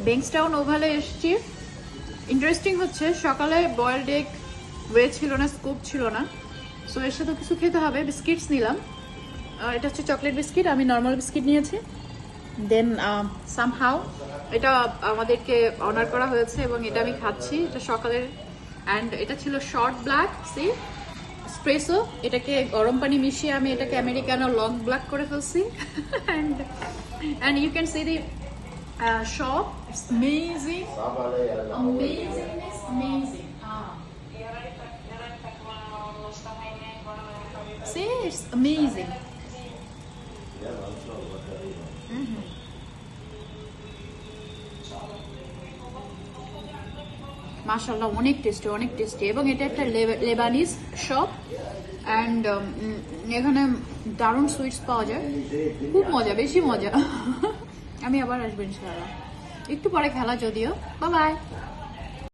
বেংস্টাউন ওভালে এসেছি। ইন্টারেস্টিং হচ্ছে সকালে বয়েলড এগ ওয়ে ছিল না, স্কুপ ছিল না, সো এর সাথে কিছু খেতে হবে। বিস্কিটস নিলাম, এটা হচ্ছে চকলেট বিস্কিট, আমি নর্মাল বিস্কিট নিয়েছি। দেন সামহাউ এটা আমাদেরকে অনার করা হয়েছে এবং এটা আমি খাচ্ছি, এটা সকালের। অ্যান্ড এটা ছিল শর্ট ব্ল্যাক সি এসপ্রেসো, এটাকে গরম পানি মিশিয়ে আমি এটাকে আমেরিকানো লং ব্ল্যাক করে ফেলছি। And you can see the shop. It's amazing. Amazing. It's amazing. See, it's amazing. মাশাআল্লাহ, অনেক টেস্টি এবং এটা একটা লেবানিজ শপ। অ্যান্ড এখানে দারুণ সুইটস পাওয়া যায়, খুব মজা, বেশি মজা। আমি আবার আসবো ইনশাআল্লাহ। একটু পরে খেলা যদিও। Bye bye.